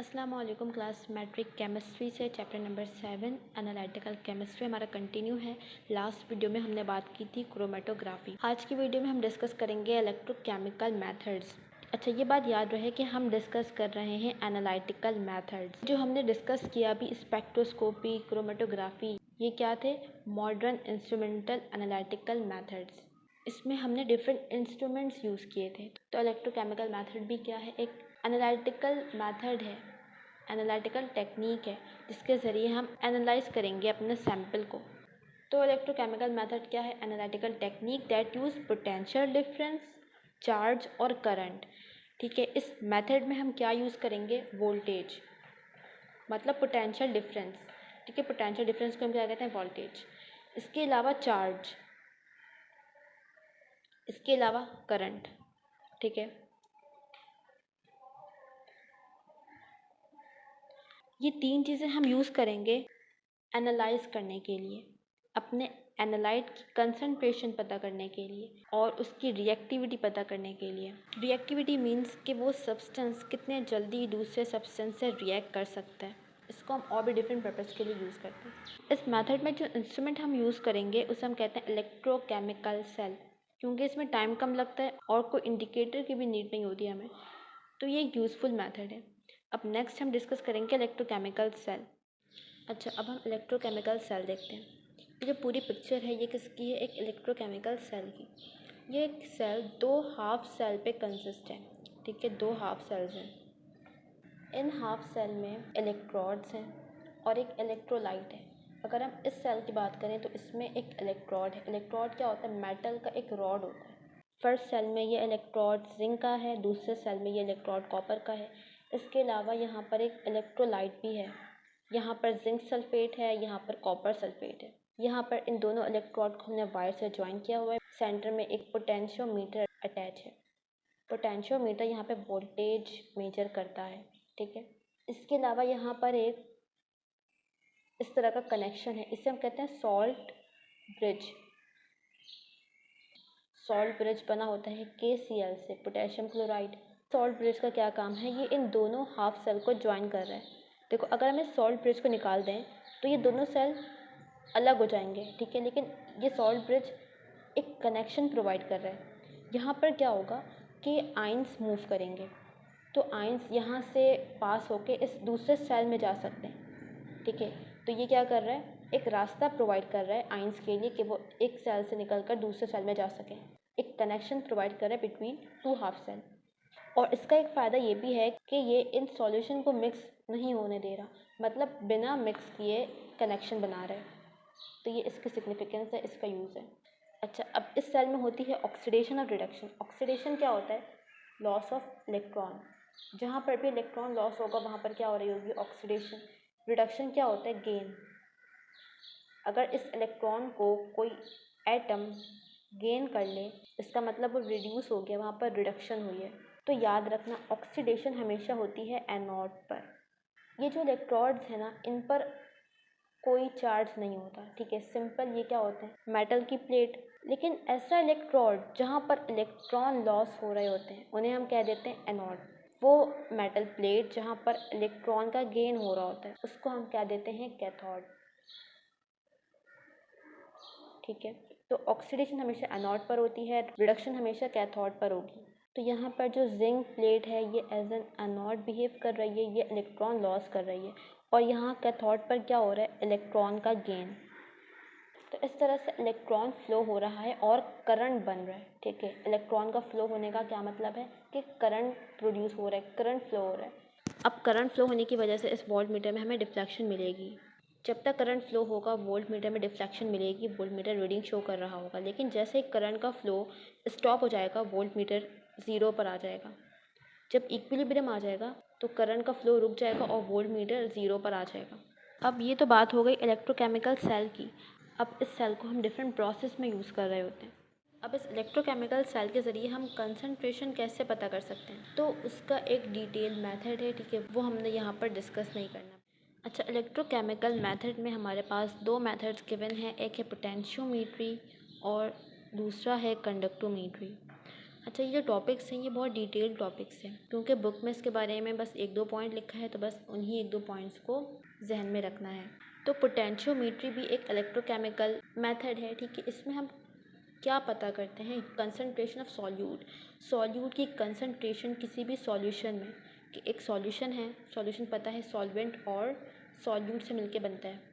अस्सलाम वालेकुम class matric chemistry से चैप्टर नंबर 7 एनालिटिकल केमिस्ट्री हमारा कंटिन्यू है। लास्ट वीडियो में हमने बात की थी क्रोमेटोग्राफी। आज की वीडियो में हम डिस्कस करेंगे इलेक्ट्रोकेमिकल मेथड्स। अच्छा, ये बात याद रहे कि हम डिस्कस कर रहे हैं एनालिटिकल मेथड्स। जो हमने डिस्कस किया अभी स्पेक्ट्रोस्कोपी, क्रोमेटोग्राफी, ये क्या थे? Modern instrumental analytical methods. इसमें हमने डिफरेंट इंस्ट्रूमेंट्स यूज़ किए थे। तो इलेक्ट्रोकेमिकल मेथड भी क्या है? एक एनालिटिकल मेथड है, एनालिटिकल टेक्निक है, जिसके ज़रिए हम एनालाइज करेंगे अपने सैंपल को। तो इलेक्ट्रोकेमिकल मेथड क्या है? Analytical technique that use potential difference, charge और करंट। ठीक है, इस मेथड में हम क्या यूज़ करेंगे? वोल्टेज, मतलब पोटेंशियल डिफरेंस। ठीक है, पोटेंशियल डिफरेंस को हम क्या कहते हैं? वोल्टेज। इसके अलावा चार्ज, इसके अलावा करंट। ठीक है, ये तीन चीज़ें हम यूज़ करेंगे एनालाइज करने के लिए, अपने एनालाइट की कंसंट्रेशन पता करने के लिए और उसकी रिएक्टिविटी पता करने के लिए। रिएक्टिविटी मीन्स कि वो सब्सटेंस कितने जल्दी दूसरे सब्सटेंस से रिएक्ट कर सकता है। इसको हम और भी डिफरेंट पर्पज़ के लिए यूज़ करते हैं। इस मेथड में जो इंस्ट्रूमेंट हम यूज़ करेंगे उसे हम कहते हैं इलेक्ट्रोकेमिकल सेल, क्योंकि इसमें टाइम कम लगता है और कोई इंडिकेटर की भी नीड नहीं होती हमें, तो ये एक यूज़फुल मेथड है। अब नेक्स्ट हम डिस्कस करेंगे इलेक्ट्रोकेमिकल सेल। अच्छा, अब हम इलेक्ट्रोकेमिकल सेल देखते हैं। ये जो पूरी पिक्चर है ये किसकी है? एक इलेक्ट्रोकेमिकल सेल की। ये एक सेल दो हाफ सेल पे कंसिस्ट है। ठीक है, दो हाफ सेल्स हैं। इन हाफ सेल में इलेक्ट्रोड्स हैं और एक इलेक्ट्रोलाइट है। अगर हम इस सेल की बात करें तो इसमें एक इलेक्ट्रोड है। इलेक्ट्रोड क्या होता है? मेटल का एक रॉड होता है। फर्स्ट सेल में ये इलेक्ट्रोड जिंक का है, दूसरे सेल में ये इलेक्ट्रोड कॉपर का है। इसके अलावा यहाँ पर एक इलेक्ट्रोलाइट भी है। यहाँ पर जिंक सल्फेट है, यहाँ पर कॉपर सल्फेट है। यहाँ पर इन दोनों इलेक्ट्रोड को हमने वायर से ज्वाइन किया हुआ है। सेंटर में एक पोटेंशियोमीटर अटैच है। पोटेंशियोमीटर यहाँ पे वोल्टेज मेजर करता है। ठीक है, इसके अलावा यहाँ पर एक इस तरह का कनेक्शन है, इसे हम कहते हैं सॉल्ट ब्रिज। सॉल्ट ब्रिज बना होता है KCl से, पोटेशियम क्लोराइड। सॉल्ट ब्रिज का क्या काम है? ये इन दोनों हाफ सेल को ज्वाइन कर रहा है। देखो, अगर हम इस सॉल्ट ब्रिज को निकाल दें तो ये दोनों सेल अलग हो जाएंगे। ठीक है, लेकिन ये सॉल्ट ब्रिज एक कनेक्शन प्रोवाइड कर रहा है। यहाँ पर क्या होगा कि आयंस मूव करेंगे, तो आयंस यहाँ से पास होके इस दूसरे सेल में जा सकते हैं। ठीक है, तो ये क्या कर रहा है? एक रास्ता प्रोवाइड कर रहा है आयंस के लिए कि वो एक सेल से निकलकर दूसरे सेल में जा सकें। एक कनेक्शन प्रोवाइड कर रहा है बिटवीन टू हाफ सेल। और इसका एक फ़ायदा ये भी है कि ये इन सॉल्यूशन को मिक्स नहीं होने दे रहा, मतलब बिना मिक्स किए कनेक्शन बना रहा है। तो ये इसकी सिग्निफिकेंस है, इसका यूज़ है। अच्छा, अब इस सेल में होती है ऑक्सीडेशन और रिडक्शन। ऑक्सीडेशन क्या होता है? Loss of electron. जहाँ पर भी इलेक्ट्रॉन लॉस होगा वहाँ पर क्या हो रही होगी? ऑक्सीडेशन। रिडक्शन क्या होता है? गेन। अगर इस इलेक्ट्रॉन को कोई एटम गेन कर ले, इसका मतलब वो रिड्यूस हो गया, वहाँ पर रिडक्शन हुई है। तो याद रखना, ऑक्सीडेशन हमेशा होती है एनोड पर। ये जो इलेक्ट्रोड्स है ना, इन पर कोई चार्ज नहीं होता। ठीक है, सिंपल ये क्या होते हैं? मेटल की प्लेट। लेकिन ऐसा इलेक्ट्रोड जहाँ पर इलेक्ट्रॉन लॉस हो रहे होते हैं उन्हें हम कह देते हैं एनोड। वो मेटल प्लेट जहाँ पर इलेक्ट्रॉन का गेन हो रहा होता है उसको हम क्या देते हैं? कैथोड। ठीक है, तो ऑक्सीडेशन हमेशा एनोड पर होती है, रिडक्शन हमेशा कैथोड पर होगी। तो यहाँ पर जो जिंक प्लेट है ये एज एन एनोड बिहेव कर रही है, ये इलेक्ट्रॉन लॉस कर रही है। और यहाँ कैथोड पर क्या हो रहा है? इलेक्ट्रॉन का गेन। तो इस तरह से इलेक्ट्रॉन फ्लो हो रहा है और करंट बन रहा है। ठीक है, इलेक्ट्रॉन का फ्लो होने का क्या मतलब है? कि करंट प्रोड्यूस हो रहा है, करंट फ्लो हो रहा है। अब करंट फ्लो होने की वजह से इस वोल्ट मीटर में हमें डिफ्लेक्शन मिलेगी। जब तक करंट फ्लो होगा वोल्ट मीटर में डिफ्लेक्शन मिलेगी, वोल्ट मीटर रीडिंग शो कर रहा होगा। लेकिन जैसे ही करंट का फ्लो स्टॉप हो जाएगा वोल्ट मीटर ज़ीरो पर आ जाएगा। जब इक्विलिब्रियम आ जाएगा तो करंट का फ्लो रुक जाएगा और वोल्ट मीटर ज़ीरो पर आ जाएगा। अब ये तो बात हो गई इलेक्ट्रोकेमिकल सेल की। अब इस सेल को हम डिफरेंट प्रोसेस में यूज़ कर रहे होते हैं। अब इस इलेक्ट्रोकेमिकल सेल के ज़रिए हम कंसंट्रेशन कैसे पता कर सकते हैं, तो उसका एक डिटेल मेथड है। ठीक है, वो हमने यहाँ पर डिस्कस नहीं करना। अच्छा, इलेक्ट्रोकेमिकल मेथड में हमारे पास दो मेथड्स गिवन हैं, एक है पोटेंशियोमीट्री और दूसरा है कंडक्टोमीट्री। अच्छा, ये जो टॉपिक्स हैं ये बहुत डिटेल्ड टॉपिक्स हैं, क्योंकि बुक में इसके बारे में बस 1-2 पॉइंट लिखा है, तो बस उन्हीं 1-2 पॉइंट्स को जहन में रखना है। तो पोटेंशियोमीट्री भी एक इलेक्ट्रोकेमिकल मेथड है, ठीक है। इसमें हम क्या पता करते हैं, कंसंट्रेशन ऑफ सॉल्यूट, सॉल्यूट की कंसंट्रेशन किसी भी सॉल्यूशन में, कि एक सॉल्यूशन है, सॉल्यूशन पता है सॉल्वेंट और सॉल्यूट से मिलके बनता है,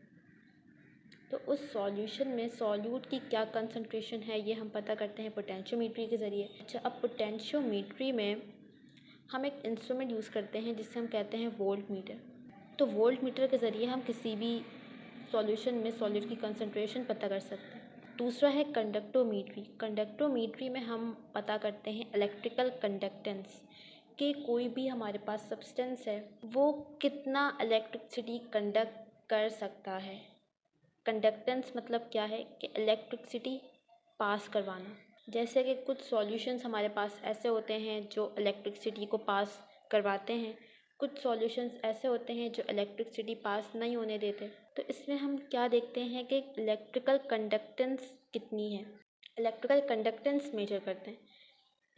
तो उस सॉल्यूशन में सॉल्यूट की क्या कंसंट्रेशन है ये हम पता करते हैं पोटेंशियोमीट्री के ज़रिए। अच्छा, अब पोटेंशियोमीट्री में हम एक इंस्ट्रूमेंट यूज़ करते हैं जिसे हम कहते हैं वोल्ट मीटर। तो वोल्ट मीटर के ज़रिए हम किसी भी सॉल्यूशन में सॉल्यूट की कंसंट्रेशन पता कर सकते हैं। दूसरा है कंडक्टोमीट्री। कंडक्टोमीट्री में हम पता करते हैं इलेक्ट्रिकल कंडक्टेंस, कि कोई भी हमारे पास सब्सटेंस है वो कितना इलेक्ट्रिसिटी कंडक्ट कर सकता है। कंडक्टेंस मतलब क्या है, कि इलेक्ट्रिसिटी पास करवाना। जैसे कि कुछ सॉल्यूशंस हमारे पास ऐसे होते हैं जो इलेक्ट्रिसिटी को पास करवाते हैं, कुछ सॉल्यूशंस ऐसे होते हैं जो इलेक्ट्रिसिटी पास नहीं होने देते। तो इसमें हम क्या देखते हैं कि इलेक्ट्रिकल कंडक्टेंस कितनी है, इलेक्ट्रिकल कंडक्टेंस मेजर करते हैं।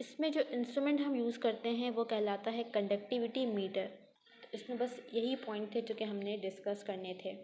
इसमें जो इंस्ट्रूमेंट हम यूज़ करते हैं वो कहलाता है कंडक्टिविटी मीटर। तो इसमें बस यही पॉइंट थे जो कि हमने डिस्कस करने थे।